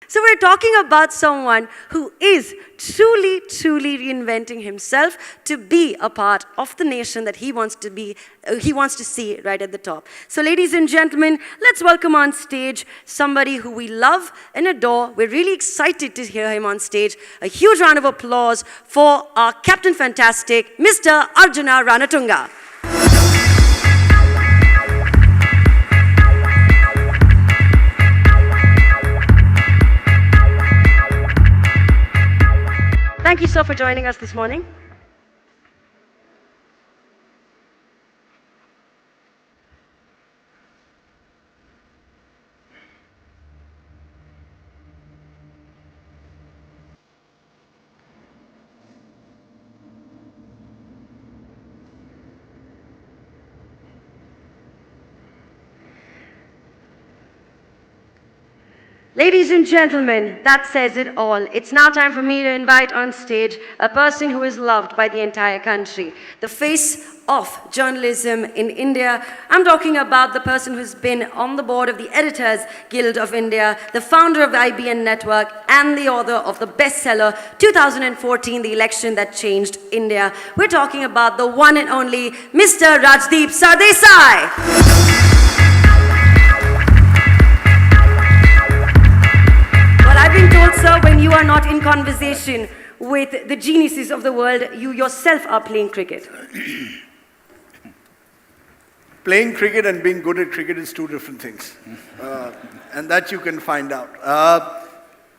So we're talking about someone who is truly, truly reinventing himself to be a part of the nation that he wants to be, he wants to see right at the top. So ladies and gentlemen, let's welcome on stage somebody who we love and adore. We're really excited to hear him on stage. A huge round of applause for our Captain Fantastic, Mr. Arjuna Ranatunga. Thank you, sir, for joining us this morning. Ladies and gentlemen, that says it all. It's now time for me to invite on stage a person who is loved by the entire country, the face of journalism in India. I'm talking about the person who's been on the board of the Editors Guild of India, the founder of the IBN Network, and the author of the bestseller 2014, The Election That Changed India. We're talking about the one and only Mr. Rajdeep Sardesai. I've been told, sir, when you are not in conversation with the geniuses of the world, you yourself are playing cricket. Playing cricket and being good at cricket is two different things. And that you can find out.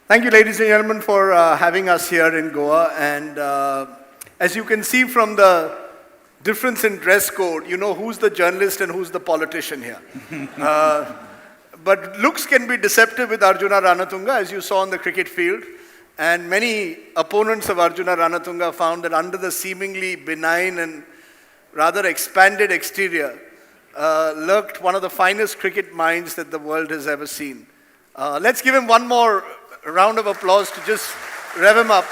Thank you, ladies and gentlemen, for having us here in Goa. And as you can see from the difference in dress code, you know who's the journalist and who's the politician here. But looks can be deceptive with Arjuna Ranatunga, as you saw on the cricket field. And many opponents of Arjuna Ranatunga found that under the seemingly benign and rather expanded exterior lurked one of the finest cricket minds that the world has ever seen. Let's give him one more round of applause to just rev him up,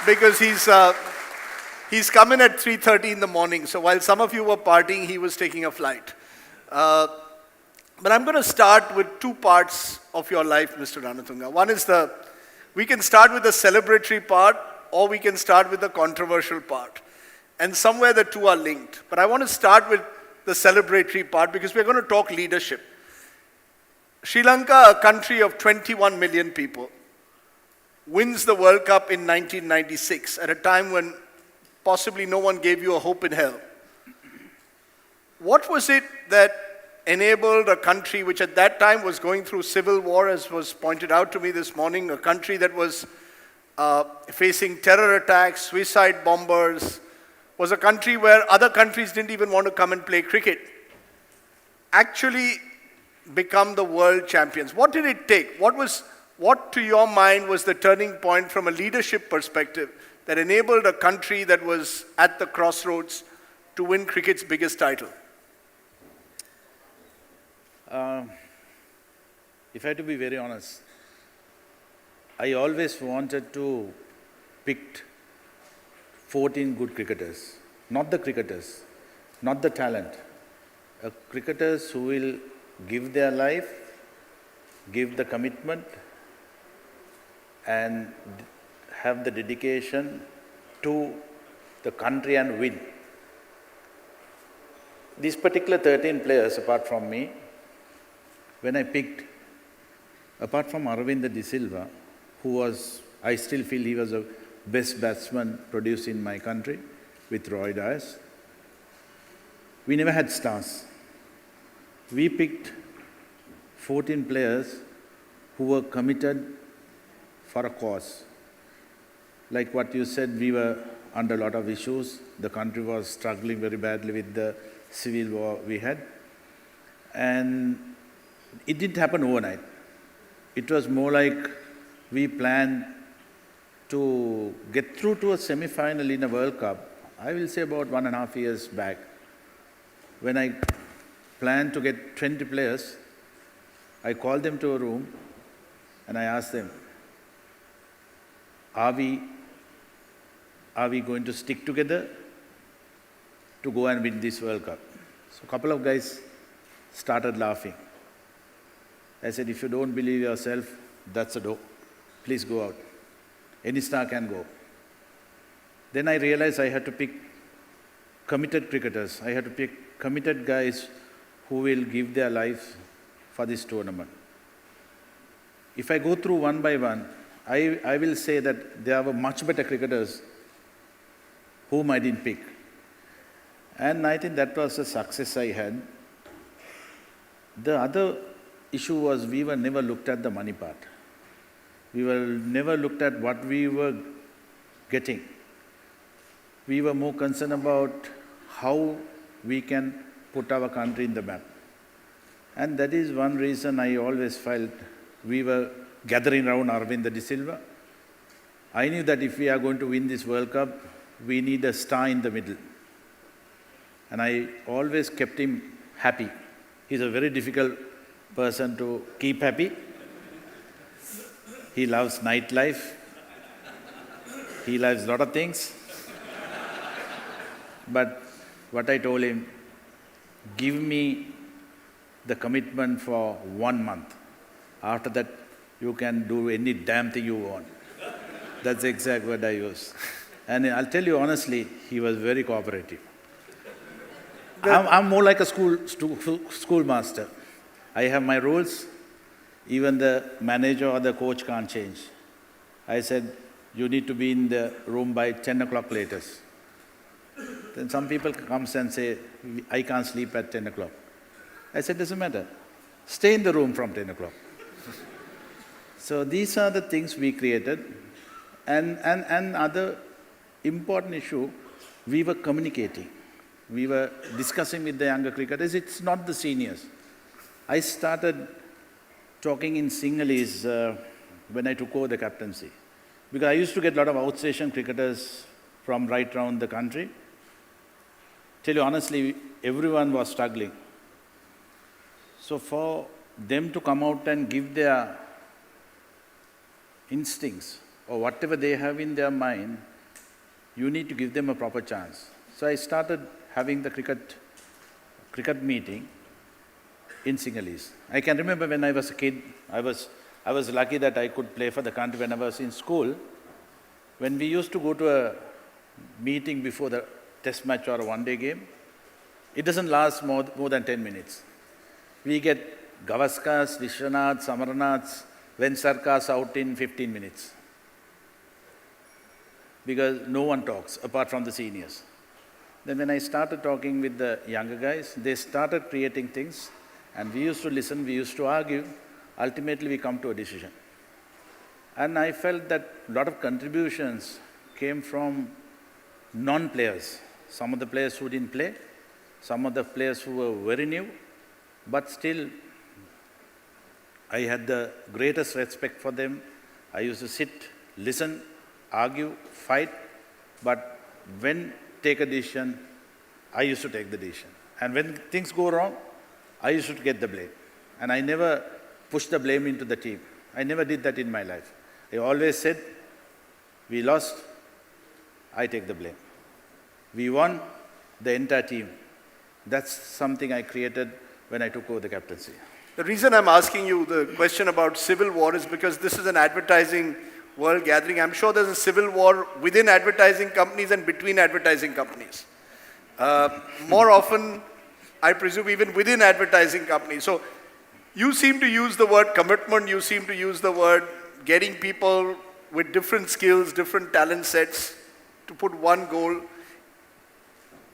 because he's come in at 3:30 in the morning. So while some of you were partying, he was taking a flight. But I'm going to start with two parts of your life, Mr. Ranatunga. One is we can start with the celebratory part, or we can start with the controversial part. And somewhere the two are linked. But I want to start with the celebratory part, because we're going to talk leadership. Sri Lanka, a country of 21 million people, wins the World Cup in 1996, at a time when possibly no one gave you a hope in hell. What was it that enabled a country which at that time was going through civil war, as was pointed out to me this morning, a country that was facing terror attacks, suicide bombers, was a country where other countries didn't even want to come and play cricket, actually become the world champions? What did it take? What to your mind was the turning point from a leadership perspective that enabled a country that was at the crossroads to win cricket's biggest title? If I have to be very honest, I always wanted to pick 14 good cricketers, not the cricketers, not the talent, cricketers who will give their life, give the commitment, and have the dedication to the country and win. These particular 13 players, apart from me, when I picked, apart from Aravinda De Silva, who was, I still feel he was the best batsman produced in my country with Roy Dias, we never had stars. We picked 14 players who were committed for a cause. Like what you said, we were under a lot of issues. The country was struggling very badly with the civil war we had. And it didn't happen overnight. It was more like we planned to get through to a semi-final in a World Cup, I will say about 1.5 years back, when I planned to get 20 players. I called them to a room and I asked them, are we going to stick together to go and win this World Cup? So a couple of guys started laughing. I said, if you don't believe yourself, that's the door. Please go out. Any star can go. Then I realized I had to pick committed cricketers. I had to pick committed guys who will give their lives for this tournament. If I go through one by one, I will say that there were much better cricketers whom I didn't pick. And I think that was a success I had. The other issue was we were never looked at the money part. We were never looked at what we were getting. We were more concerned about how we can put our country in the map. And that is one reason I always felt we were gathering around Arvind De Silva. I knew that if we are going to win this World Cup, we need a star in the middle. And I always kept him happy. He's a very difficult person to keep happy. He loves nightlife. He loves a lot of things. But what I told him, give me the commitment for 1 month. After that, you can do any damn thing you want. That's the exact word I used. And I'll tell you honestly, he was very cooperative. I'm more like a schoolmaster. I have my rules. Even the manager or the coach can't change. I said, you need to be in the room by 10 o'clock latest. Then some people comes and say, I can't sleep at 10 o'clock. I said, doesn't matter. Stay in the room from 10 o'clock. So these are the things we created. And other important issue, we were communicating. We were discussing with the younger cricketers. It's not the seniors. I started talking in Sinhalese when I took over the captaincy. Because I used to get a lot of outstation cricketers from right around the country. Tell you honestly, everyone was struggling. So for them to come out and give their instincts or whatever they have in their mind, you need to give them a proper chance. So I started having the cricket meeting in Sinhalese. I can remember when I was a kid, I was lucky that I could play for the country when I was in school. When we used to go to a meeting before the test match or a one-day game, it doesn't last more than 10 minutes. We get Gavaskas, Vishwanaths, Amarnaths, Vensarkas out in 15 minutes. Because no one talks apart from the seniors. Then when I started talking with the younger guys, they started creating things, and we used to listen, we used to argue. Ultimately, we come to a decision. And I felt that a lot of contributions came from non-players. Some of the players who didn't play, some of the players who were very new, but still, I had the greatest respect for them. I used to sit, listen, argue, fight, but when take a decision, I used to take the decision. And when things go wrong, I used to get the blame. And I never pushed the blame into the team. I never did that in my life. I always said, we lost, I take the blame. We won, the entire team. That's something I created when I took over the captaincy. The reason I'm asking you the question about civil war is because this is an advertising world gathering. I'm sure there's a civil war within advertising companies and between advertising companies. More often, I presume, even within advertising companies. So you seem to use the word commitment, you seem to use the word getting people with different skills, different talent sets to put one goal,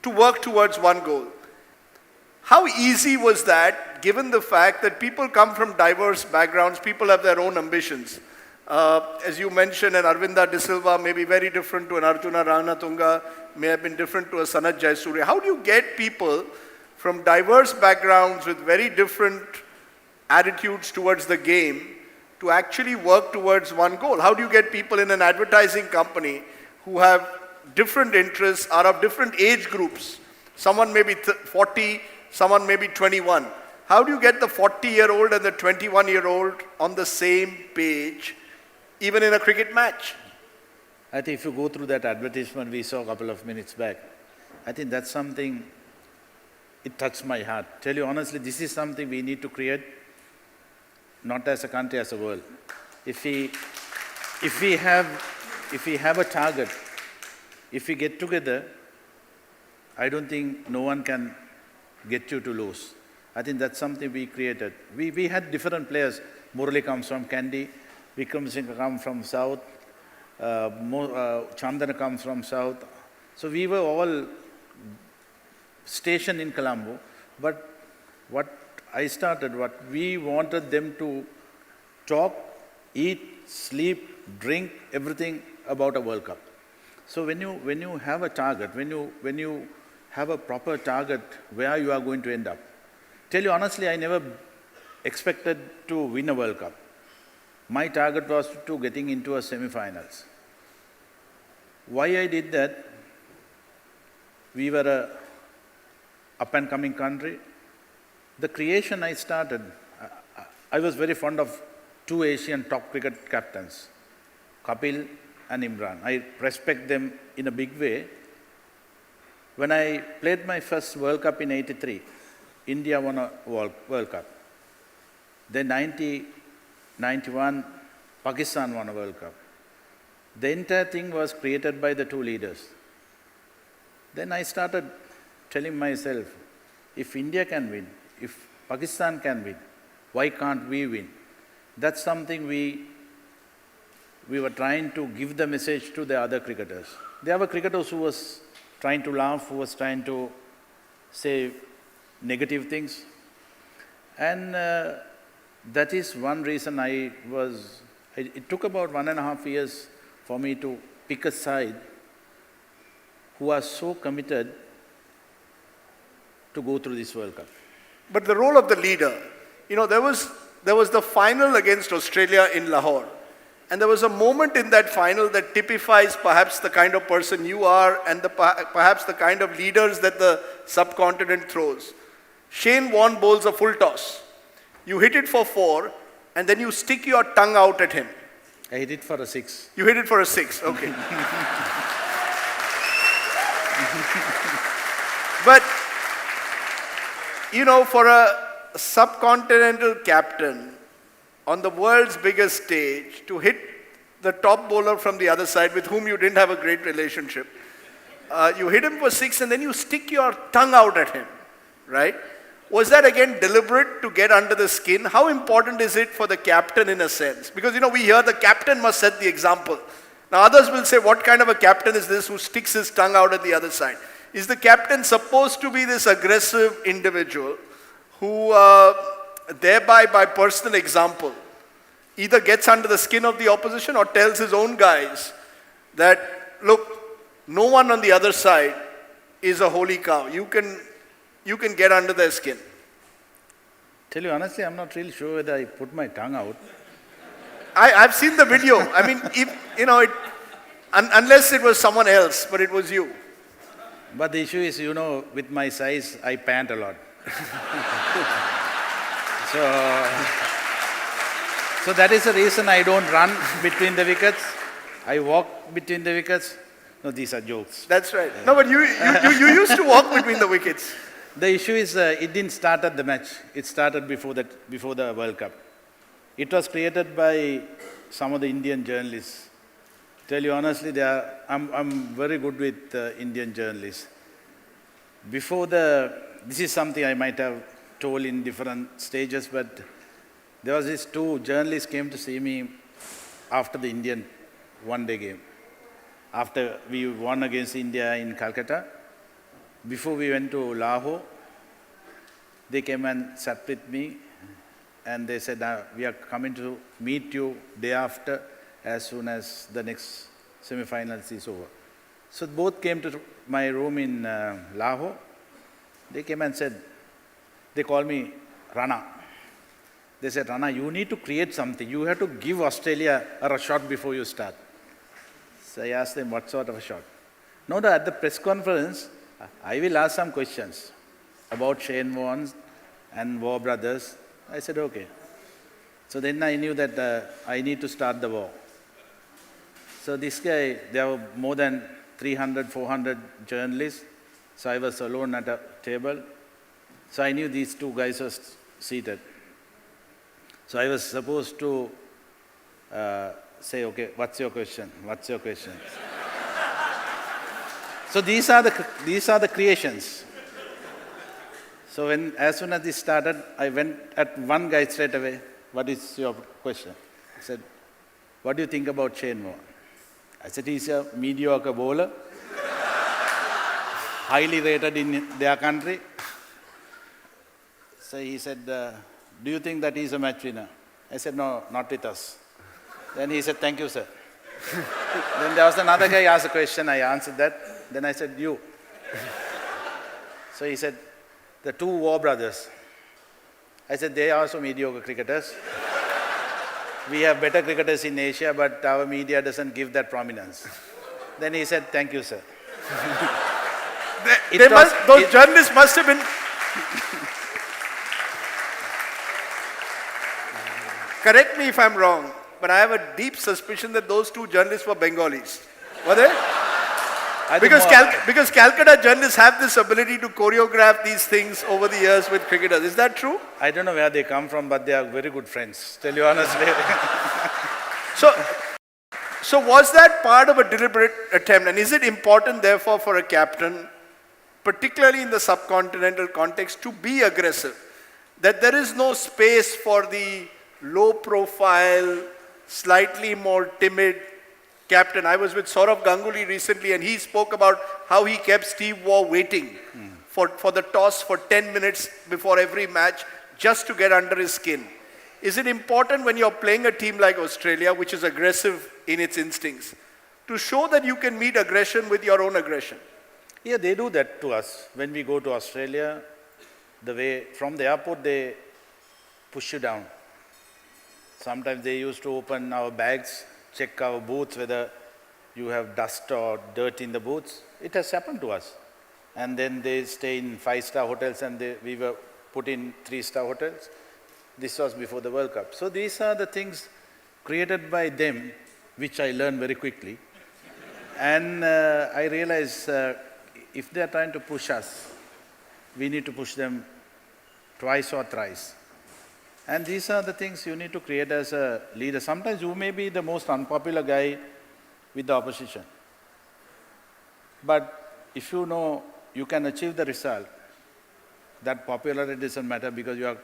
to work towards one goal. How easy was that, given the fact that people come from diverse backgrounds, people have their own ambitions? As you mentioned, an Arvind De Silva may be very different to an Arjuna Ranatunga, may have been different to a Sanath Jayasuriya. How do you get people from diverse backgrounds with very different attitudes towards the game to actually work towards one goal? How do you get people in an advertising company who have different interests, are of different age groups? Someone may be 40, someone may be 21. How do you get the 40-year-old and the 21-year-old on the same page, even in a cricket match? I think if you go through that advertisement we saw a couple of minutes back, I think that's something, it touched my heart. Tell you honestly, this is something we need to create, not as a country, as a world. If we have a target, if we get together, I don't think no one can get you to lose. I think that's something we created. We had different players. Murali comes from Kandy, Vikram Singh comes from South, Chandana comes from South. So we were all stationed in Colombo. But what we wanted them to talk, eat, sleep, drink, everything about a World Cup. So when you have a target, when you have a proper target where you are going to end up. Tell you honestly, I never expected to win a World Cup. My target was to getting into a semi-finals. Why I did that? We were a up-and-coming country. The creation I started, I was very fond of two Asian top cricket captains, Kapil and Imran. I respect them in a big way. When I played my first World Cup in '83, India won a World Cup. Then 91, Pakistan won a World Cup. The entire thing was created by the two leaders. Then I started telling myself, if India can win, if Pakistan can win, why can't we win? That's something we were trying to give the message to the other cricketers. There were cricketers who was trying to laugh, who was trying to say negative things. And that is one reason it took about 1.5 years for me to pick a side who are so committed to go through this World Cup. But the role of the leader, there was the final against Australia in Lahore. And there was a moment in that final that typifies perhaps the kind of person you are and perhaps the kind of leaders that the subcontinent throws. Shane Warne bowls a full toss. You hit it for 4 and then you stick your tongue out at him. I hit it for a 6. You hit it for a 6, okay. But, for a subcontinental captain on the world's biggest stage to hit the top bowler from the other side with whom you didn't have a great relationship, you hit him for 6 and then you stick your tongue out at him, right? Was that again deliberate to get under the skin? How important is it for the captain in a sense? Because we hear the captain must set the example. Now others will say, what kind of a captain is this who sticks his tongue out at the other side? Is the captain supposed to be this aggressive individual who thereby by personal example either gets under the skin of the opposition or tells his own guys that, look, no one on the other side is a holy cow. You can get under their skin. Tell you honestly, I'm not really sure whether I put my tongue out. I've seen the video. I mean, unless it was someone else, but it was you. But the issue is, with my size, I pant a lot. So that is the reason I don't run between the wickets. I walk between the wickets. No, these are jokes. That's right. No, but you used to walk between the wickets. The issue is, it didn't start at the match. It started before the World Cup. It was created by some of the Indian journalists. Tell you honestly, I'm very good with Indian journalists. This is something I might have told in different stages, but there was these 2 journalists came to see me after the Indian one-day game. After we won against India in Calcutta, before we went to Lahore, they came and sat with me and they said, we are coming to meet you day after as soon as the next semi-finals is over. So both came to my room in Lahore. They came and said, they called me Rana. They said, Rana, you need to create something. You have to give Australia a shot before you start. So I asked them, what sort of a shot? No, at the press conference, I will ask some questions about Shane Warne and War Brothers. I said, okay. So then I knew that I need to start the war. So this guy, there were more than 300, 400 journalists. So I was alone at a table. So I knew these 2 guys were seated. So I was supposed to say, okay, what's your question? What's your question? So these are the creations. So as soon as this started, I went at one guy straight away. What is your question? I said, what do you think about Genemu? I said, he's a mediocre bowler, highly rated in their country. So he said, do you think that he's a match winner? I said, no, not with us. Then he said, thank you, sir. Then there was another guy asked a question, I answered that. Then I said, you. So he said, the two War brothers. I said, they are also mediocre cricketers. We have better cricketers in Asia, but our media doesn't give that prominence. Then he said, thank you, sir. Those journalists must have been... Correct me if I'm wrong, but I have a deep suspicion that those two journalists were Bengalis. Were they? Because Calcutta journalists have this ability to choreograph these things over the years with cricketers. Is that true? I don't know where they come from, but they are very good friends, tell you honestly. So was that part of a deliberate attempt? And is it important, therefore, for a captain, particularly in the subcontinental context, to be aggressive? That there is no space for the low-profile, slightly more timid captain. I was with Saurav Ganguly recently, and he spoke about how he kept Steve Waugh waiting for the toss for 10 minutes before every match just to get under his skin. Is it important when you're playing a team like Australia, which is aggressive in its instincts, to show that you can meet aggression with your own aggression? Yeah, they do that to us. When we go to Australia, from the airport, they push you down. Sometimes they used to open our bags, check our boots, whether you have dust or dirt in the boots. It has happened to us. And then they stay in 5-star hotels, and we were put in 3-star hotels. This was before the World Cup. So these are the things created by them, which I learned very quickly. And I realized if they are trying to push us, we need to push them twice or thrice. And these are the things you need to create as a leader. Sometimes you may be the most unpopular guy with the opposition. But if you know you can achieve the result, that popularity doesn't matter, because you are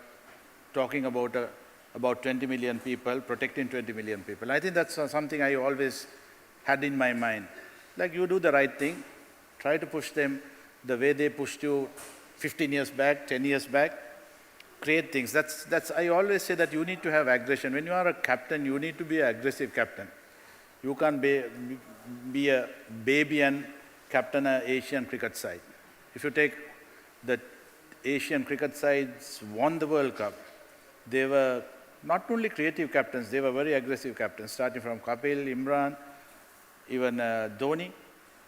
talking about 20 million people, protecting 20 million people. I think that's something I always had in my mind. Like, you do the right thing, try to push them the way they pushed you 15 years back, 10 years back. Create things. I always say that you need to have aggression. When you are a captain, you need to be an aggressive captain. You can't be a baby and captain an Asian cricket side. If you take the Asian cricket sides won the World Cup, they were not only creative captains, they were very aggressive captains, starting from Kapil, Imran, even Dhoni.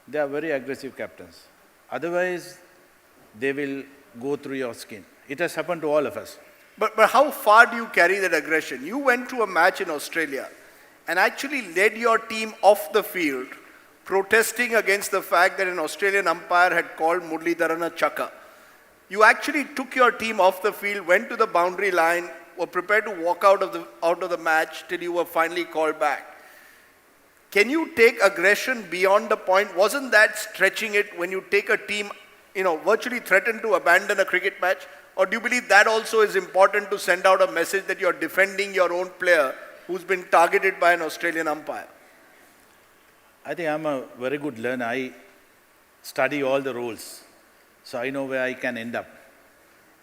They are very aggressive captains. Otherwise, they will go through your skin. It has happened to all of us. But how far do you carry that aggression? You went to a match in Australia and actually led your team off the field, protesting against the fact that an Australian umpire had called Muralidharan a chakka. You actually took your team off the field, went to the boundary line, were prepared to walk out of the match till you were finally called back. Can you take aggression beyond the point? Wasn't that stretching it when you take a team, virtually threaten to abandon a cricket match? Or do you believe that also is important to send out a message that you're defending your own player who's been targeted by an Australian umpire? I think I'm a very good learner. I study all the rules, so I know where I can end up.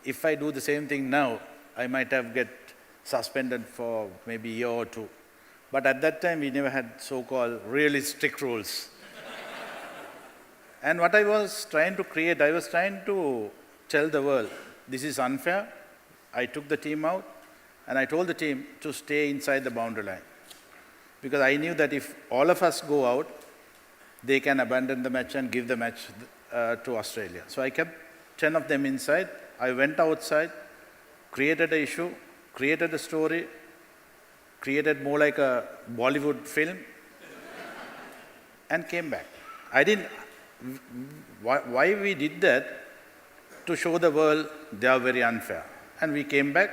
If I do the same thing now, I might have get suspended for maybe a year or two. But at that time, we never had so-called really strict rules. And what I was trying to create, I was trying to tell the world, this is unfair. I took the team out, and I told the team to stay inside the boundary line. Because I knew that if all of us go out, they can abandon the match and give the match to Australia. So I kept 10 of them inside. I went outside, created an issue, created a story, created more like a Bollywood film, and came back. Why we did that? To show the world they are very unfair. And we came back,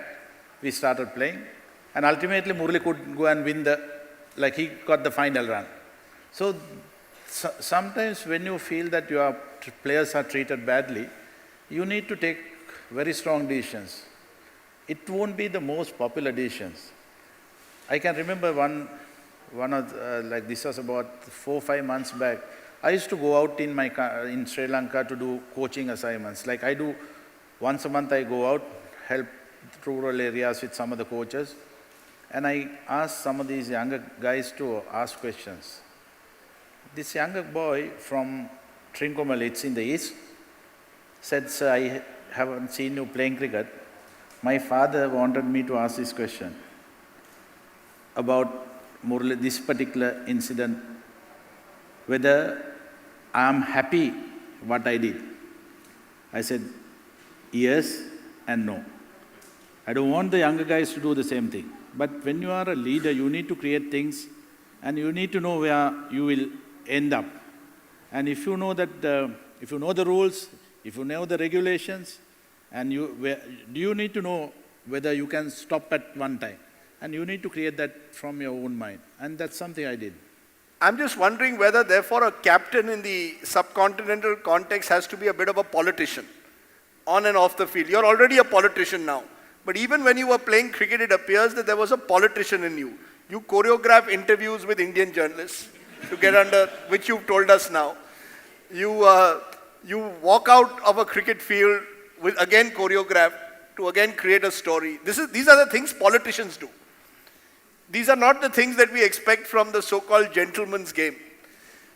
we started playing, and ultimately Murali could go and win the like he got the final run. So, sometimes when you feel that your players are treated badly, you need to take very strong decisions. It won't be the most popular decisions. I can remember one of like this was about 4 or 5 months back. I used to go out in Sri Lanka to do coaching assignments. Like I do once a month, I go out, help rural areas with some of the coaches, and I ask some of these younger guys to ask questions. This younger boy from Trincomalee, it's in the east, said, "Sir, I haven't seen you playing cricket. My father wanted me to ask this question about this particular incident, whether I am happy what I did." I said, yes and no. I don't want the younger guys to do the same thing. But when you are a leader, you need to create things and you need to know where you will end up. And if you know that, if you know the rules, if you know the regulations, and you need to know whether you can stop at one time. And you need to create that from your own mind. And that's something I did. I'm just wondering whether, therefore, a captain in the subcontinental context has to be a bit of a politician, on and off the field. You're already a politician now. But even when you were playing cricket, it appears that there was a politician in you. You choreograph interviews with Indian journalists to get under, which you've told us now. You walk out of a cricket field with, again, choreographed to again create a story. These are the things politicians do. These are not the things that we expect from the so-called gentleman's game.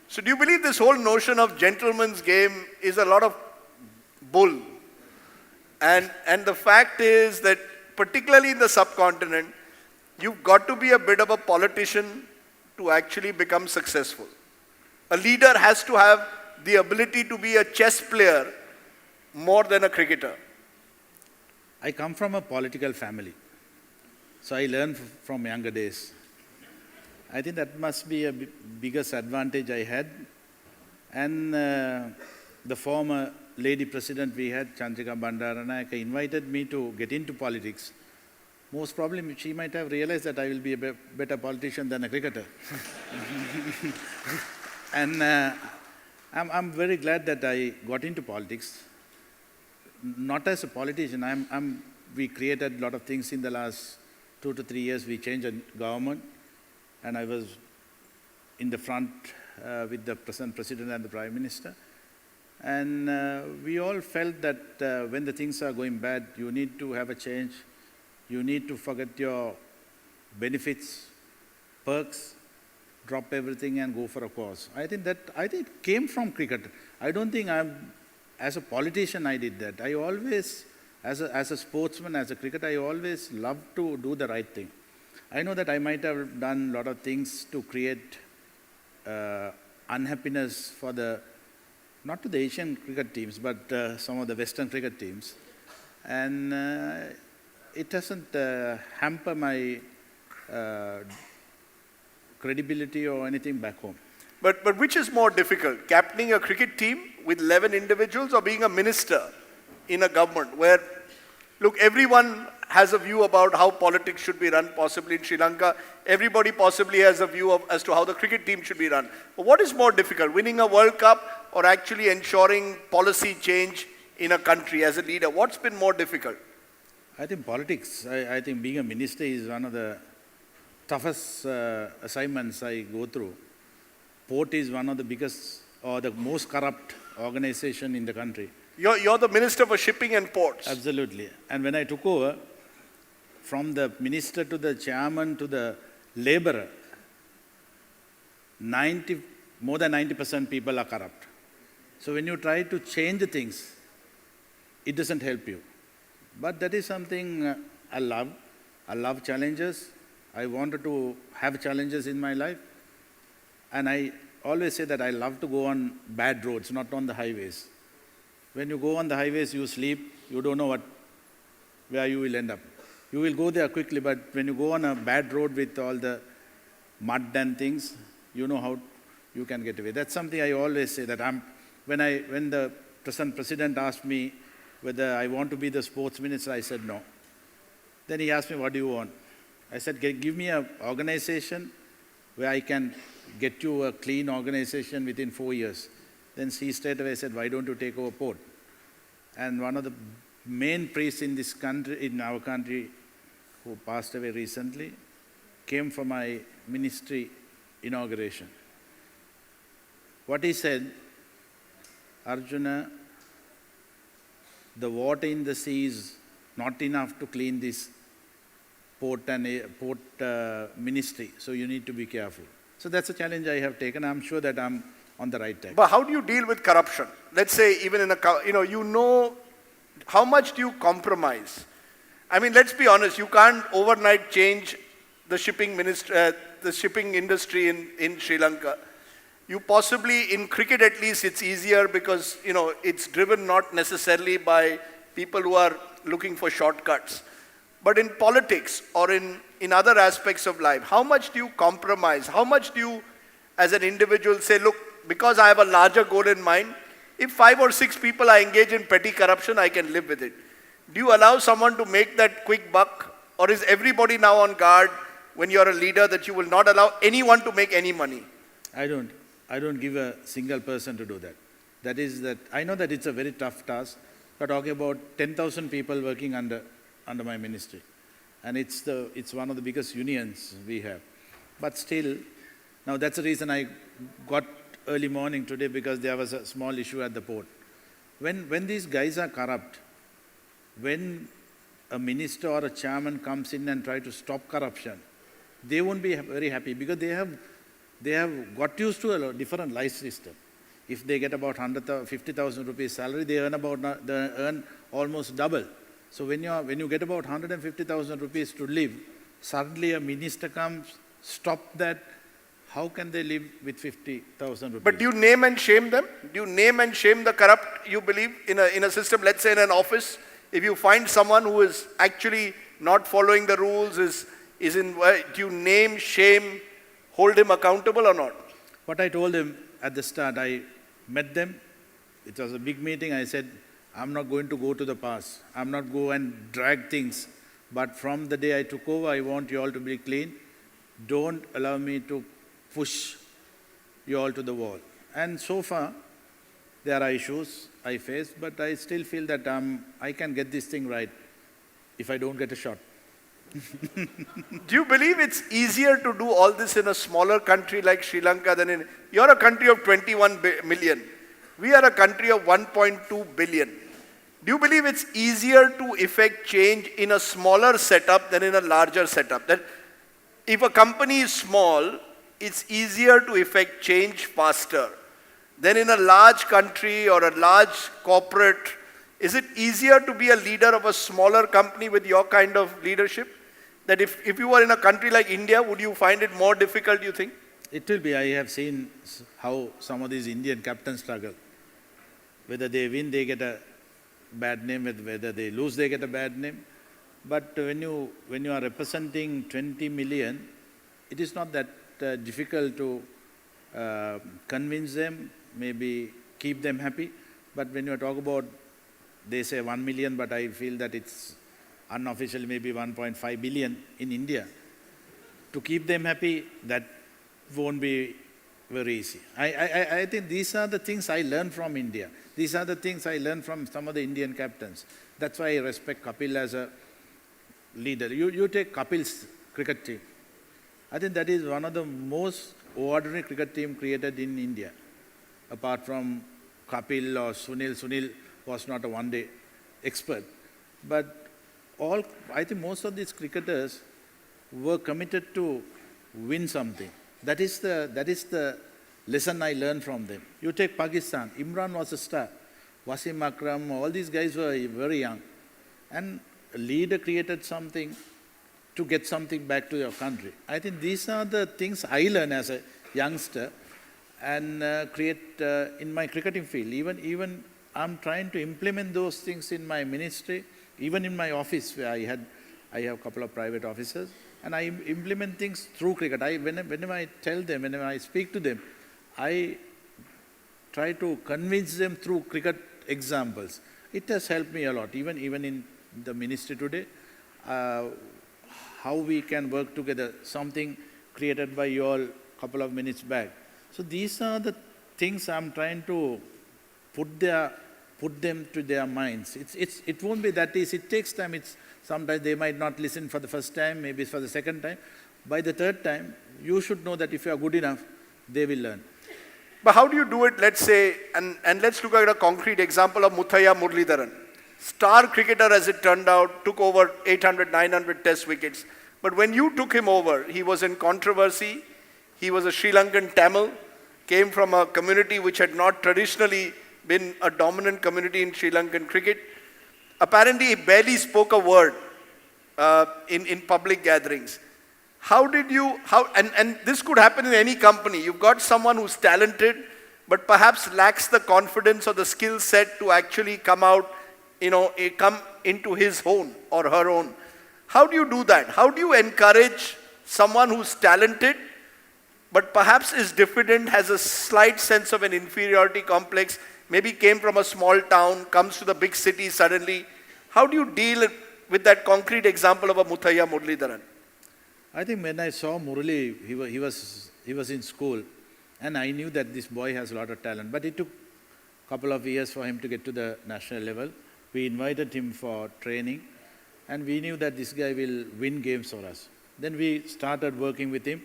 So do you believe this whole notion of gentleman's game is a lot of bull? And the fact is that, particularly in the subcontinent, you've got to be a bit of a politician to actually become successful. A leader has to have the ability to be a chess player more than a cricketer. I come from a political family, so I learned from younger days. I think that must be a biggest advantage I had. And the former lady president we had, Arjuna Ranatunga, invited me to get into politics. Most probably she might have realized that I will be a better politician than a cricketer. And I'm very glad that I got into politics. Not as a politician, we created a lot of things in the last 2 to 3 years. We changed the government, and I was in the front with the present president and the prime minister. And we all felt that when the things are going bad, you need to have a change. You need to forget your benefits, perks, drop everything and go for a cause. I think it came from cricket. I don't think as a politician I did that. I always, as a sportsman, as a cricketer, I always loved to do the right thing. I know that I might have done a lot of things to create unhappiness for not to the Asian cricket teams, but some of the Western cricket teams. And it doesn't hamper my credibility or anything back home. But which is more difficult, captaining a cricket team with 11 individuals or being a minister in a government where, look, everyone has a view about how politics should be run, possibly in Sri Lanka. Everybody possibly has a view as to how the cricket team should be run. But what is more difficult, winning a World Cup or actually ensuring policy change in a country as a leader? What's been more difficult? I think politics. I think being a minister is one of the toughest assignments I go through. Port is one of the biggest or the most corrupt organization in the country. You're the Minister for Shipping and Ports. Absolutely. And when I took over, from the minister to the chairman to the laborer, more than 90% people are corrupt. So when you try to change things, it doesn't help you. But that is something I love. I love challenges. I wanted to have challenges in my life. And I always say that I love to go on bad roads, not on the highways. When you go on the highways, you sleep, you don't know where you will end up. You will go there quickly, but when you go on a bad road with all the mud and things, you know how you can get away. That's something I always say, that when the present president asked me whether I want to be the sports minister, I said no. Then he asked me, what do you want? I said, give me an organization where I can get you a clean organization within 4 years. Then he straight away said, why don't you take over port? And one of the main priests in this country, in our country, who passed away recently, came for my ministry inauguration. What he said, Arjuna, the water in the sea is not enough to clean this port and port ministry, so you need to be careful. So that's a challenge I have taken. I'm sure that I'm on the right track. But how do you deal with corruption? Let's say even in a, you know, how much do you compromise? I mean, let's be honest, you can't overnight change the shipping industry in Sri Lanka. You possibly, in cricket at least, it's easier because, you know, it's driven not necessarily by people who are looking for shortcuts. But in politics or in other aspects of life, how much do you compromise? How much do you, as an individual, say, look, because I have a larger goal in mind, if 5 or 6 people are engaged in petty corruption, I can live with it. Do you allow someone to make that quick buck? Or is everybody now on guard when you're a leader that you will not allow anyone to make any money? I don't give a single person to do that. I know that it's a very tough task. We're talking about 10,000 people working under my ministry. And it's one of the biggest unions we have. But still, now that's the reason I got early morning today, because there was a small issue at the port. When these guys are corrupt, when a minister or a chairman comes in and try to stop corruption, they won't be very happy, because they have got used to a different life system. If they get about 50,000 rupees salary, they earn almost double. So when you get about 150,000 rupees to live, suddenly a minister comes, stop that. How can they live with 50,000 rupees? But do you name and shame them? Do you name and shame the corrupt, you believe, in a system, let's say in an office? If you find someone who is actually not following the rules, do you name, shame, hold him accountable or not? What I told them at the start, I met them. It was a big meeting. I said, I'm not going to go to the past. I'm not go and drag things. But from the day I took over, I want you all to be clean. Don't allow me to push you all to the wall. And so far, there are issues I face, but I still feel that I can get this thing right if I don't get a shot. Do you believe it's easier to do all this in a smaller country like Sri Lanka than in... You're a country of 21 million. We are a country of 1.2 billion. Do you believe it's easier to effect change in a smaller setup than in a larger setup? That if a company is small, it's easier to effect change faster than in a large country or a large corporate. Is it easier to be a leader of a smaller company with your kind of leadership? That if you were in a country like India, would you find it more difficult, you think? It will be. I have seen how some of these Indian captains struggle. Whether they win, they get a bad name. Whether they lose, they get a bad name. But when you are representing 20 million, it is not that difficult to convince them, maybe keep them happy. But when you talk about, they say 1 million, but I feel that it's unofficially maybe 1.5 billion in India. To keep them happy, that won't be very easy. I think these are the things I learned from India. These are the things I learned from some of the Indian captains. That's why I respect Kapil as a leader. You take Kapil's cricket team. I think that is one of the most ordinary cricket team created in India. Apart from Kapil or Sunil. Sunil was not a one-day expert. But I think most of these cricketers were committed to win something. That is the lesson I learned from them. You take Pakistan, Imran was a star. Wasim Akram, all these guys were very young. And a leader created something to get something back to your country. I think these are the things I learned as a youngster and create in my cricketing field. Even I'm trying to implement those things in my ministry, even in my office where I have a couple of private offices, and I implement things through cricket. Whenever I tell them, whenever I speak to them, I try to convince them through cricket examples. It has helped me a lot, even in the ministry today, how we can work together, something created by you all couple of minutes back. So these are the things I'm trying to put them to their minds. It won't be that easy. It takes time. Sometimes they might not listen for the first time, maybe for the second time. By the third time, you should know that if you are good enough, they will learn. But how do you do it, let's say, and let's look at a concrete example of Muthaiya Muralidharan. Star cricketer as it turned out, took over 800, 900 test wickets. But when you took him over, he was in controversy. He was a Sri Lankan Tamil, came from a community which had not traditionally been a dominant community in Sri Lankan cricket. Apparently, he barely spoke a word in public gatherings. How did you, and this could happen in any company. You've got someone who's talented, but perhaps lacks the confidence or the skill set to actually come out, come into his own or her own. How do you do that? How do you encourage someone who's talented, but perhaps is diffident, has a slight sense of an inferiority complex, maybe came from a small town, comes to the big city suddenly? How do you deal with that concrete example of a Muthaiya Muralidharan? I think when I saw Murali, he was in school, and I knew that this boy has a lot of talent. But it took a couple of years for him to get to the national level. We invited him for training, and we knew that this guy will win games for us. Then we started working with him,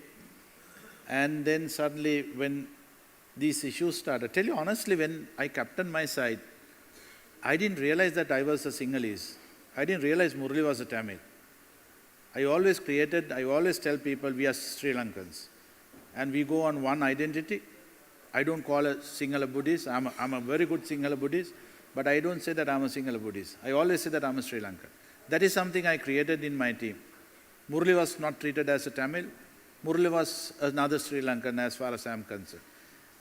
and then suddenly when these issues started, tell you honestly, when I captained my side, I didn't realize that I was a Sinhalese. I didn't realize Murali was a Tamil. I always tell people we are Sri Lankans, and we go on one identity. I don't call a Sinhala Buddhist. I'm a very good Sinhala Buddhist, but I don't say that I'm a Sinhala Buddhist. I always say that I'm a Sri Lankan. That is something I created in my team. Murali was not treated as a Tamil. Murali was another Sri Lankan as far as I'm concerned.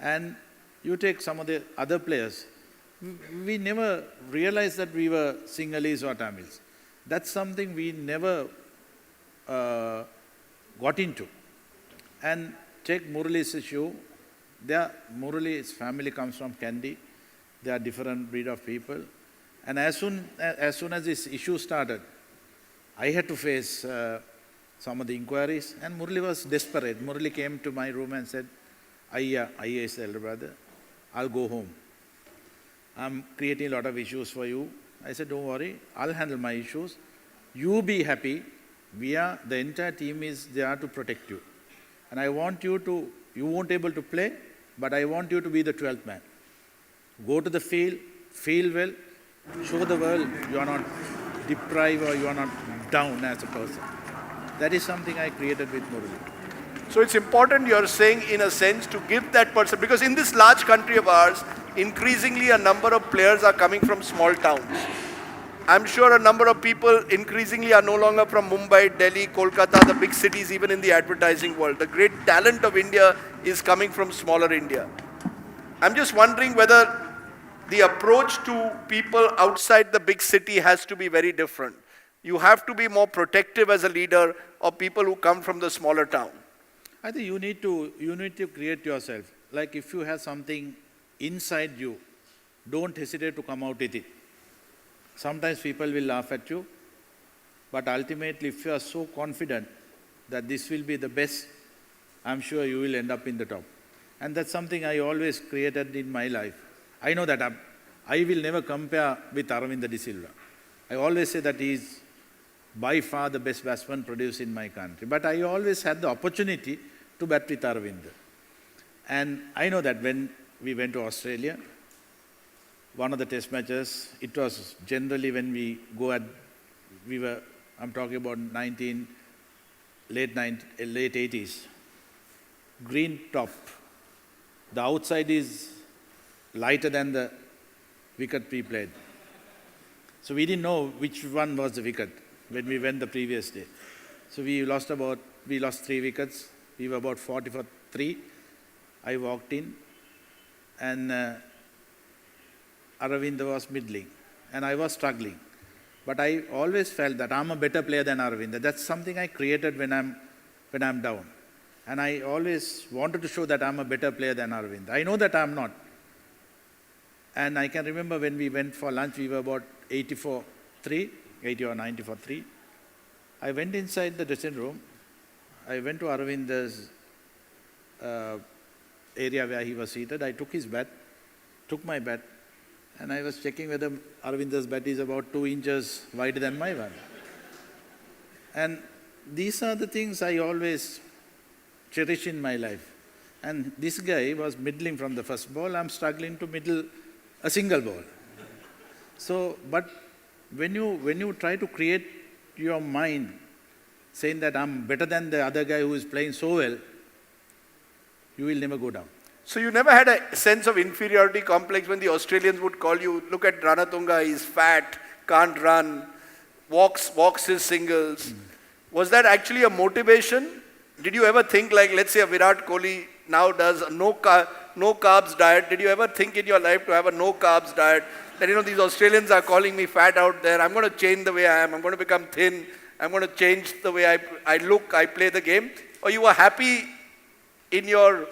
And you take some of the other players, we never realized that we were Sinhalese or Tamils. That's something we never got into. And take Murali's issue. Murali's family comes from Kandy. They are different breed of people. And as soon as this issue started, I had to face some of the inquiries, and Murali was desperate. Murali came to my room and said, Ayya is the elder brother, I'll go home. I'm creating a lot of issues for you. I said, don't worry, I'll handle my issues. You be happy. The entire team is there to protect you. And I want you won't able to play, but I want you to be the 12th man. Go to the field, feel well, show the world you are not deprived or you are not down as a person. That is something I created with Murali. So it's important, you're saying, in a sense, to give that person, because in this large country of ours, increasingly a number of players are coming from small towns. I'm sure a number of people increasingly are no longer from Mumbai, Delhi, Kolkata, the big cities, even in the advertising world. The great talent of India is coming from smaller India. I'm just wondering whether the approach to people outside the big city has to be very different. You have to be more protective as a leader of people who come from the smaller town. I think you need to create yourself. Like if you have something inside you, don't hesitate to come out with it. Sometimes people will laugh at you, but ultimately if you are so confident that this will be the best, I'm sure you will end up in the top. And that's something I always created in my life. I know that I will never compare with Aravinda De Silva. I always say that he is by far the best batsman produced in my country. But I always had the opportunity to bat with Aravinda. And I know that when we went to Australia, one of the test matches, it was generally when we go I'm talking about late 80s, green top. The outside is lighter than the wicket we played. So we didn't know which one was the wicket when we went the previous day. So we lost 3 wickets. We were about 40 for 3. I walked in and Aravinda was middling and I was struggling. But I always felt that I'm a better player than Aravinda. That's something I created when I'm down. And I always wanted to show that I'm a better player than Aravinda. I know that I'm not. And I can remember when we went for lunch, we were about 80 or 90 for 3. I went inside the dressing room. I went to Aravinda's area where he was seated. I took his bat, took my bat, and I was checking whether Arvinda's bat is about 2 inches wider than my one. And these are the things I always cherish in my life. And this guy was middling from the first ball, I'm struggling to middle a single ball. So, but when you try to create your mind saying that I'm better than the other guy who is playing so well, you will never go down. So you never had a sense of inferiority complex when the Australians would call you, look at Ranatunga, he's fat, can't run, walks his singles. Was that actually a motivation? Did you ever think like, let's say a Virat Kohli now does a no carbs diet. Did you ever think in your life to have a no carbs diet? That, these Australians are calling me fat out there. I'm going to change the way I am. I'm going to become thin. I'm going to change the way I look, I play the game. Or you were happy in your,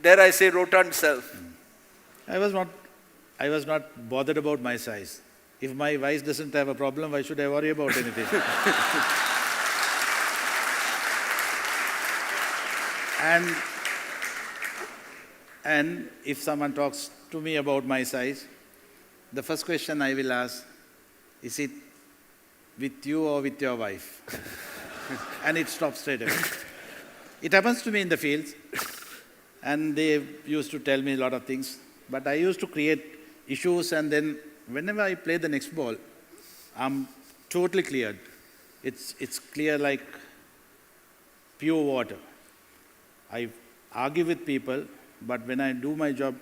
dare I say, rotund self? I was not bothered about my size. If my wife doesn't have a problem, why should I worry about anything? And if someone talks to me about my size, the first question I will ask, is it with you or with your wife? And it stops straight away. It happens to me in the fields, and they used to tell me a lot of things, but I used to create issues, and then whenever I play the next ball, I'm totally cleared. It's clear like pure water. I argue with people, but when I do my job,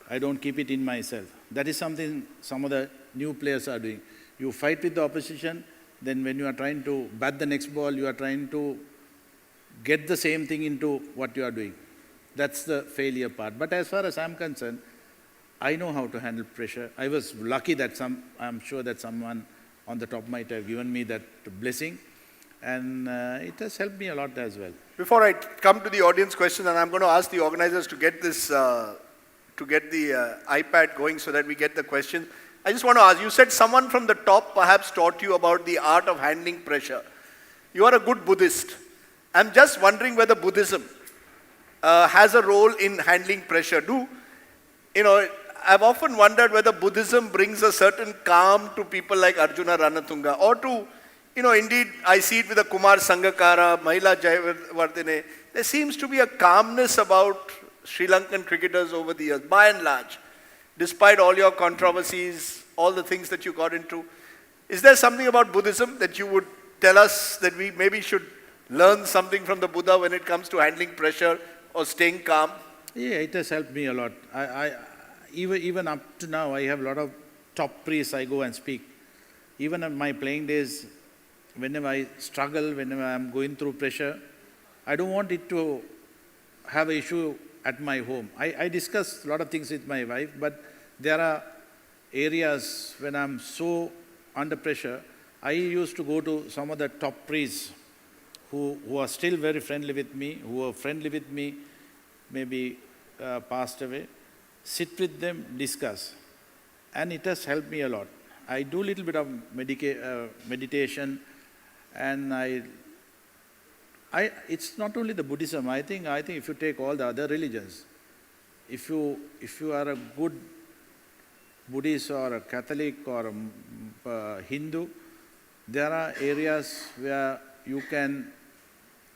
I don't keep it in myself. That is something some of the new players are doing. You fight with the opposition, then when you are trying to bat the next ball, you are trying to get the same thing into what you are doing. That's the failure part. But as far as I'm concerned, I know how to handle pressure. I was lucky that I'm sure that someone on the top might have given me that blessing, and it has helped me a lot as well. Before I come to the audience question, and I'm going to ask the organizers to get this, to get the iPad going so that we get the questions. I just want to ask, you said someone from the top perhaps taught you about the art of handling pressure. You are a good Buddhist. I'm just wondering whether Buddhism has a role in handling pressure. I've often wondered whether Buddhism brings a certain calm to people like Arjuna Ranatunga, or to, indeed, I see it with the Kumar Sangakkara, Mahila Jayawardene. There seems to be a calmness about Sri Lankan cricketers over the years, by and large. Despite all your controversies, all the things that you got into. Is there something about Buddhism that you would tell us that we maybe should learn something from the Buddha when it comes to handling pressure or staying calm? Yeah, it has helped me a lot. Even up to now, I have a lot of top priests I go and speak. Even on my playing days, whenever I struggle, whenever I'm going through pressure, I don't want it to have an issue at my home. I discuss a lot of things with my wife, but there are areas when I'm so under pressure, I used to go to some of the top priests who are still very friendly with me, who were friendly with me, maybe passed away, sit with them, discuss. And it has helped me a lot. I do a little bit of meditation, and it's not only the Buddhism. I think if you take all the other religions, if you are a good Buddhist or a Catholic or a Hindu, there are areas where you can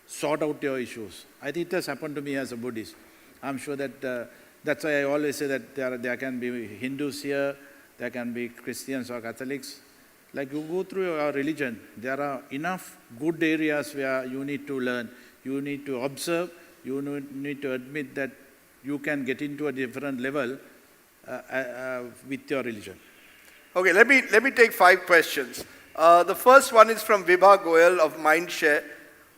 sort out your issues. I think it has happened to me as a Buddhist. I'm sure that that's why I always say that there can be Hindus here, there can be Christians or Catholics. Like you go through your religion, there are enough good areas where you need to learn, you need to observe, you need to admit that you can get into a different level with your religion. Okay, let me take 5 questions. The first one is from Vibha Goyal of Mindshare,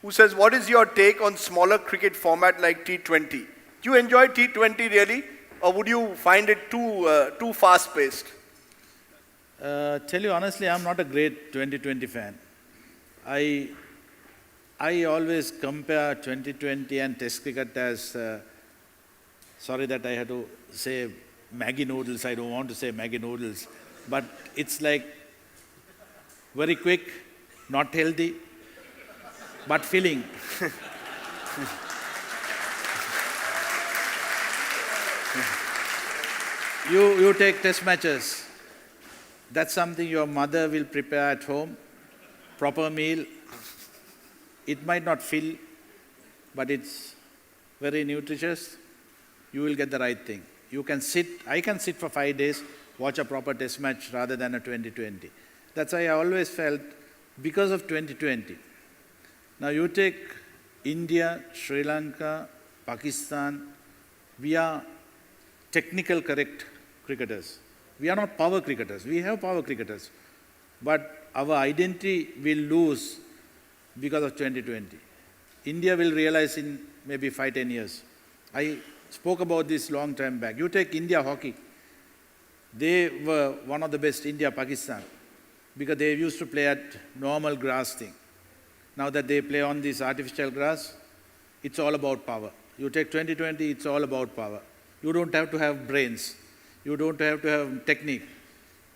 who says, what is your take on smaller cricket format like T20? Do you enjoy T20 really, or would you find it too fast-paced? Tell you honestly, I'm not a great 2020 fan. I always compare 2020 and Test cricket as, sorry that I had to say Maggi noodles, I don't want to say Maggi noodles, but it's like very quick, not healthy, but filling. You take test matches. That's something your mother will prepare at home, proper meal. It might not fill, but it's very nutritious. You will get the right thing. I can sit for 5 days, watch a proper test match rather than a 2020. That's why I always felt, because of 2020. Now you take India, Sri Lanka, Pakistan, we are technical correct cricketers. We are not power cricketers. We have power cricketers. But our identity will lose because of 2020. India will realize in maybe 5-10 years. I spoke about this long time back. You take India hockey. They were one of the best, India, Pakistan, because they used to play at normal grass thing. Now that they play on this artificial grass, it's all about power. You take 2020, it's all about power. You don't have to have brains. You don't have to have technique.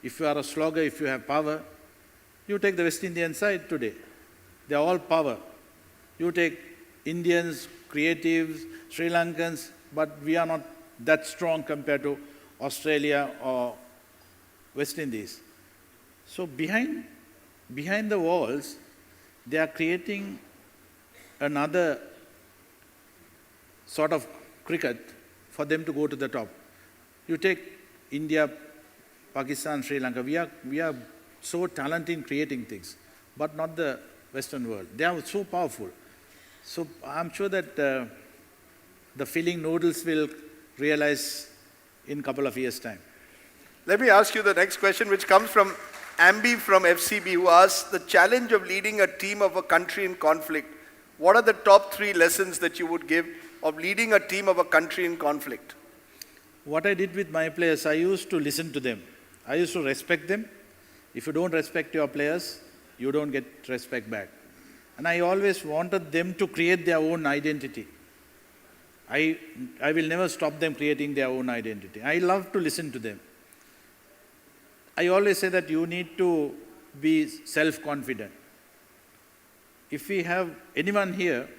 If you are a slogger, if you have power, you take the West Indian side today. They're all power. You take Indians, creatives, Sri Lankans, but we are not that strong compared to Australia or West Indies. So behind the walls, they are creating another sort of cricket for them to go to the top. You take India, Pakistan, Sri Lanka, we are so talented in creating things, but not the Western world. They are so powerful. So I'm sure that the filling noodles will realize in a couple of years' time. Let me ask you the next question, which comes from Ambi from FCB, who asks, the challenge of leading a team of a country in conflict. What are the top 3 lessons that you would give of leading a team of a country in conflict? What I did with my players, I used to listen to them. I used to respect them. If you don't respect your players, you don't get respect back. And I always wanted them to create their own identity. I will never stop them creating their own identity. I love to listen to them. I always say that you need to be self-confident. If we have anyone here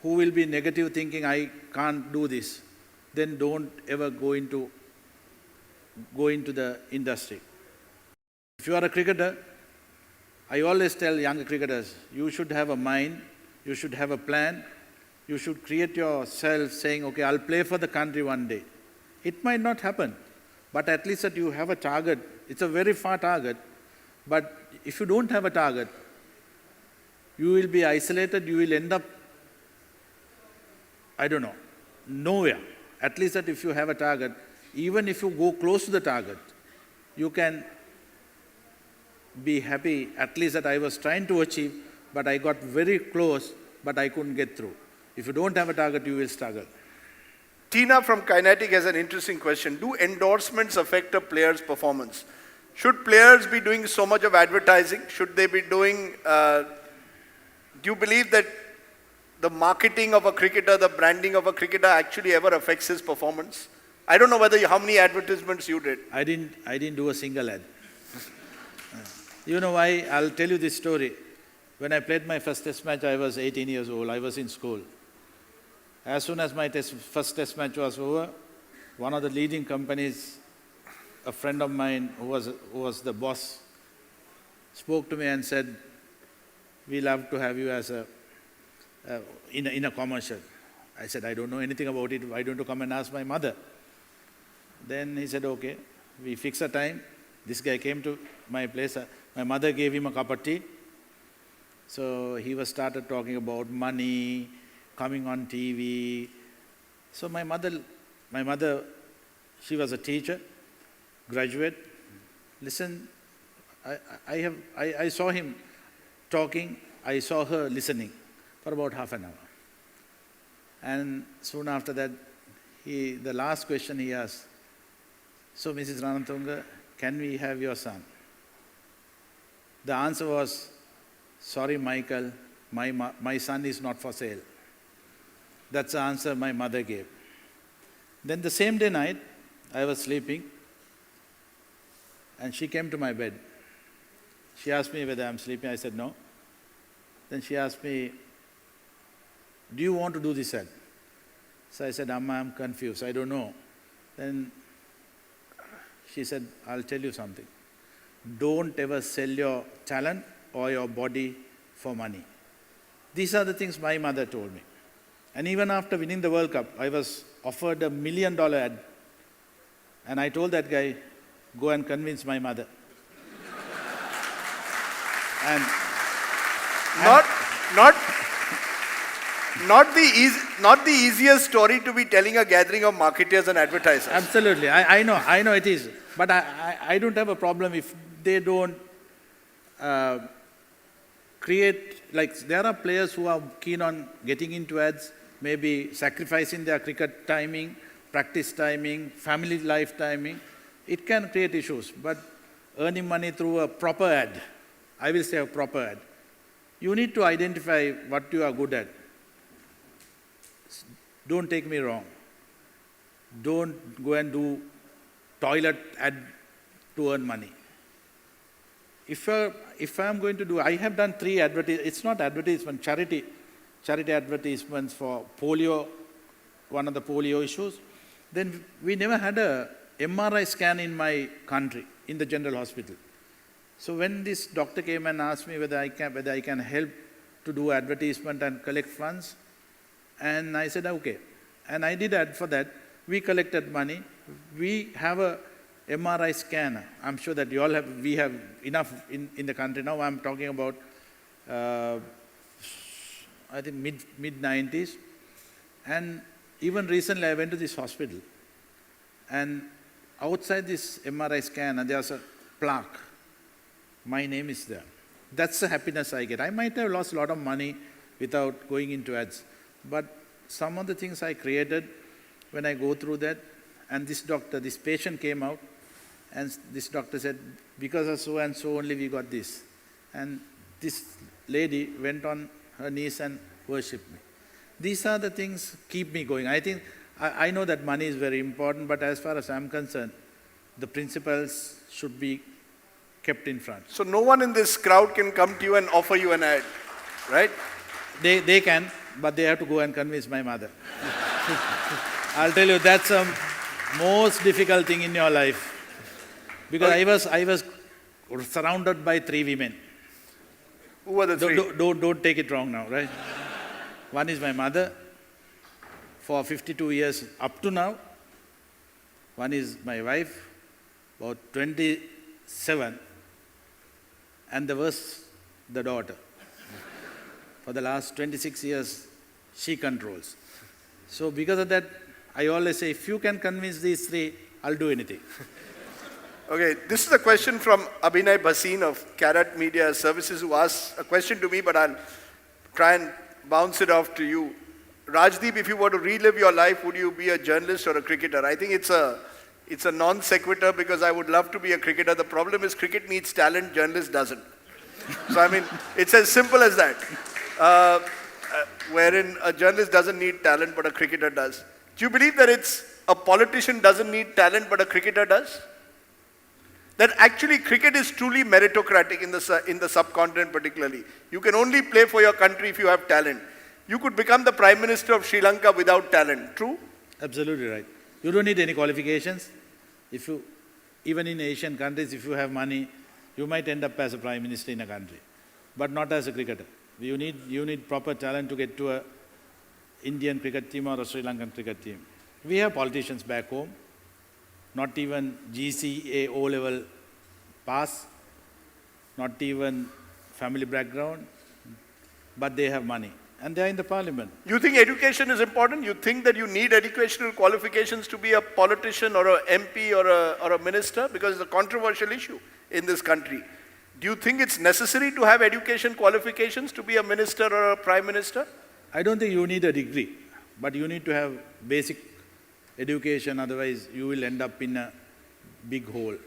who will be negative thinking, I can't do this, then don't ever go into the industry. If you are a cricketer, I always tell younger cricketers, you should have a mind, you should have a plan, you should create yourself saying, okay, I'll play for the country one day. It might not happen, but at least that you have a target. It's a very far target, but if you don't have a target, you will be isolated, you will end up, I don't know, nowhere. At least that if you have a target, even if you go close to the target, you can be happy, at least that I was trying to achieve, but I got very close, but I couldn't get through. If you don't have a target, you will struggle. Tina from Kinetic has an interesting question. Do endorsements affect a player's performance? Should players be doing so much of advertising? Should they be doing, do you believe that the marketing of a cricketer, the branding of a cricketer actually ever affects his performance? I don't know how many advertisements you did. I didn't do a single ad. You know why? I'll tell you this story. When I played my first test match, I was 18 years old. I was in school. As soon as my first test match was over, one of the leading companies, a friend of mine who was the boss, spoke to me and said, "We love to have you as in a commercial." I said, "I don't know anything about it. Why don't you come and ask my mother?" Then he said, "Okay." We fixed a time. This guy came to my place. My mother gave him a cup of tea. So he started talking about money, coming on TV. So my mother, she was a teacher, graduate. Listen, I saw him talking, I saw her listening for about half an hour. And soon after that, the last question he asked, "So Mrs. Ranatunga, can we have your son?" The answer was, "Sorry, Michael, my son is not for sale." That's the answer my mother gave. Then the same day night, I was sleeping, and she came to my bed. She asked me whether I'm sleeping. I said no. Then she asked me, "Do you want to do this ad?" So I said, Amma, I'm confused, I don't know. Then she said, I'll tell you something. Don't ever sell your talent or your body for money. These are the things my mother told me. And even after winning the World Cup, I was offered $1 million ad. And I told that guy, go and convince my mother. and Not the easiest story to be telling a gathering of marketers and advertisers. Absolutely, I know it is. But I don't have a problem if they don't create, like there are players who are keen on getting into ads, maybe sacrificing their cricket timing, practice timing, family life timing. It can create issues, but earning money through a proper ad, I will say a proper ad. You need to identify what you are good at. Don't take me wrong. Don't go and do toilet ad to earn money. If I'm going to do, I have done 3 it's not advertisement, charity advertisements for polio, one of the polio issues. Then we never had a MRI scan in my country, in the general hospital. So when this doctor came and asked me whether I can help to do advertisement and collect funds, and I said, okay. And I did ad for that. We collected money. We have a MRI scanner. I'm sure that we have enough in the country now. I'm talking about, I think mid-90s. And even recently I went to this hospital. And outside this MRI scanner, there's a plaque. My name is there. That's the happiness I get. I might have lost a lot of money without going into ads. But some of the things I created, when I go through that, and this patient came out, and this doctor said, because of so and so only we got this. And this lady went on her knees and worshipped me. These are the things keep me going. I think, I know that money is very important, but as far as I'm concerned, the principles should be kept in front. So no one in this crowd can come to you and offer you an ad, right? They can, but they have to go and convince my mother. I'll tell you, that's the most difficult thing in your life. Because I was surrounded by 3 women. Who were the 3? Don't take it wrong now, right? One is my mother, for 52 years up to now. One is my wife, about 27. And the worst, the daughter. For the last 26 years, she controls. So because of that, I always say, if you can convince these 3, I'll do anything. Okay, this is a question from Abhinay Bhasin of Carrot Media Services, who asked a question to me, but I'll try and bounce it off to you. Rajdeep, if you were to relive your life, would you be a journalist or a cricketer? I think it's a non sequitur, because I would love to be a cricketer. The problem is cricket needs talent, journalist doesn't. So I mean, it's as simple as that. Wherein a journalist doesn't need talent, but a cricketer does. Do you believe that a politician doesn't need talent, but a cricketer does? That actually cricket is truly meritocratic in the subcontinent particularly. You can only play for your country if you have talent. You could become the Prime Minister of Sri Lanka without talent, true? Absolutely right. You don't need any qualifications. Even in Asian countries, if you have money, you might end up as a Prime Minister in a country, but not as a cricketer. You need proper talent to get to an Indian cricket team or a Sri Lankan cricket team. We have politicians back home, not even GCA O-level pass, not even family background, but they have money. And they are in the parliament. You think education is important? You think that you need educational qualifications to be a politician or a MP or a minister? Because it's a controversial issue in this country. Do you think it's necessary to have education qualifications to be a minister or a prime minister? I don't think you need a degree, but you need to have basic education, otherwise you will end up in a big hole.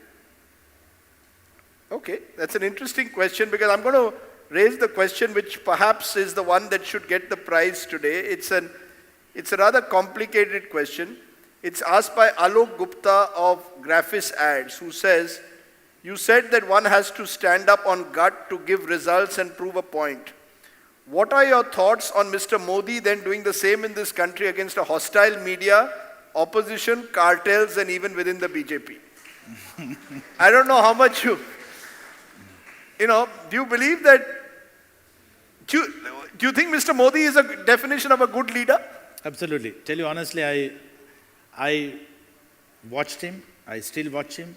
Okay, that's an interesting question, because I'm going to raise the question which perhaps is the one that should get the prize today. It's a rather complicated question. It's asked by Alok Gupta of Goafest Ads, who says, you said that one has to stand up on gut to give results and prove a point. What are your thoughts on Mr. Modi then doing the same in this country against a hostile media, opposition, cartels, and even within the BJP? I don't know how much do you believe that, do you think Mr. Modi is a definition of a good leader? Absolutely. Tell you honestly, I watched him, I still watch him,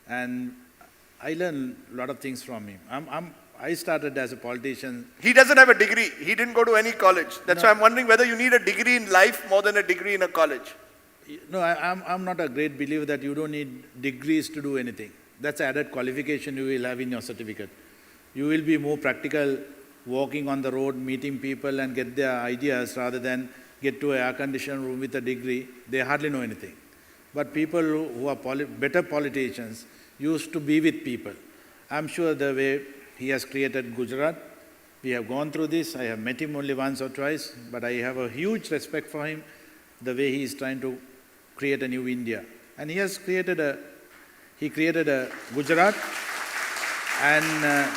and I learn a lot of things from him. I started as a politician. He doesn't have a degree. He didn't go to any college. That's why I'm wondering whether you need a degree in life more than a degree in a college. No, I'm not a great believer that you don't need degrees to do anything. That's added qualification you will have in your certificate. You will be more practical, walking on the road, meeting people and get their ideas rather than get to an air-conditioned room with a degree. They hardly know anything. But people who are better politicians used to be with people. I'm sure the way he has created Gujarat, we have gone through this. I have met him only once or twice, but I have a huge respect for him, the way he is trying to create a new India. And he has created a Gujarat, and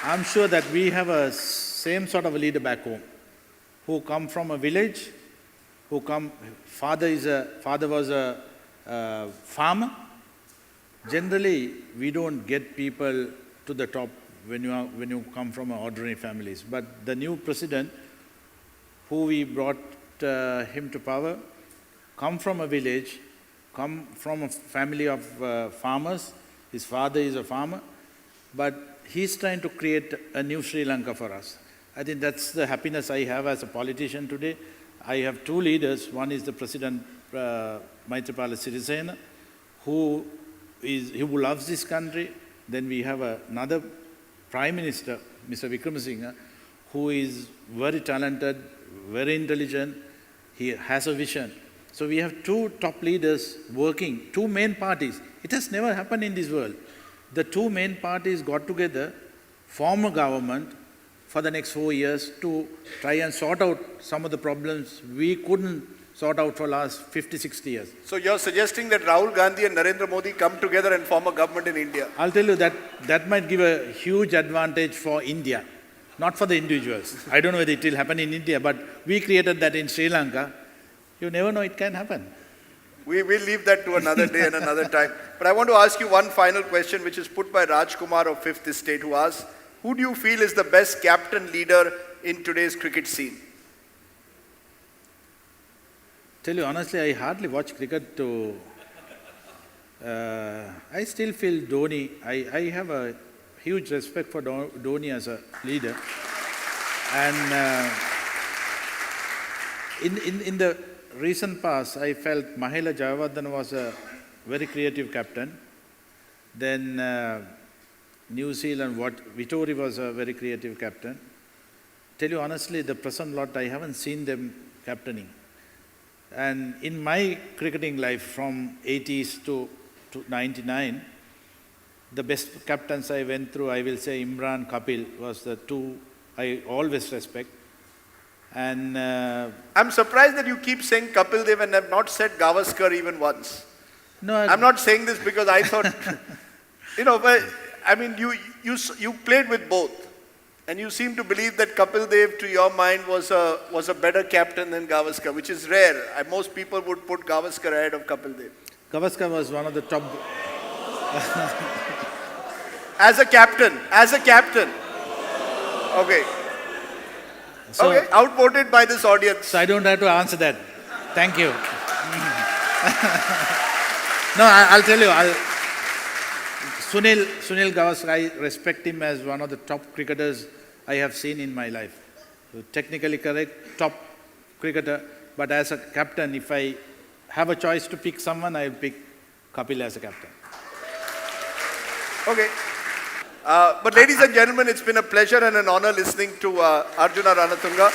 I'm sure that we have a same sort of a leader back home, who come from a village, father was a farmer. Generally, we don't get people to the top when you come from ordinary families. But the new president, who we brought him to power, come from a village, come from a family of farmers. His father is a farmer, but he's trying to create a new Sri Lanka for us. I think that's the happiness I have as a politician today. I have two leaders. One is the President Maithripala Sirisena, who loves this country. Then we have another Prime Minister, Mr. Wickremesinghe, who is very talented, very intelligent. He has a vision. So we have two top leaders working, two main parties. It has never happened in this world. The two main parties got together, form a government for the next 4 years to try and sort out some of the problems we couldn't sort out for last 50, 60 years. So you're suggesting that Rahul Gandhi and Narendra Modi come together and form a government in India? I'll tell you that might give a huge advantage for India, not for the individuals. I don't know whether it will happen in India, but we created that in Sri Lanka. You never know, it can happen. We will leave that to another day and another time. But I want to ask you one final question, which is put by Rajkumar of 5th Estate, who asks, who do you feel is the best captain leader in today's cricket scene? Tell you honestly, I hardly watch cricket I still feel Dhoni. I have a huge respect for Dhoni as a leader. And in the recent past, I felt Mahela Jayawardene was a very creative captain. Then New Zealand, Vittori was a very creative captain. Tell you honestly, the present lot, I haven't seen them captaining. And in my cricketing life from 80s to 99, the best captains I went through, I will say Imran, Kapil was the two I always respect. And I'm surprised that you keep saying Kapil Dev and have not said Gavaskar even once. No, I'm not saying this because I thought, but I mean, you played with both. And you seem to believe that Kapil Dev, to your mind, was a better captain than Gavaskar, which is rare. Most people would put Gavaskar ahead of Kapil Dev. Gavaskar was one of the top... As a captain. Okay. So, okay, outvoted by this audience. So I don't have to answer that. Thank you. No, I'll tell you. Sunil Gavaskar, I respect him as one of the top cricketers I have seen in my life. So technically correct, top cricketer, but as a captain, if I have a choice to pick someone, I'll pick Kapil as a captain. Okay. But ladies and gentlemen, it's been a pleasure and an honor listening to Arjuna Ranatunga.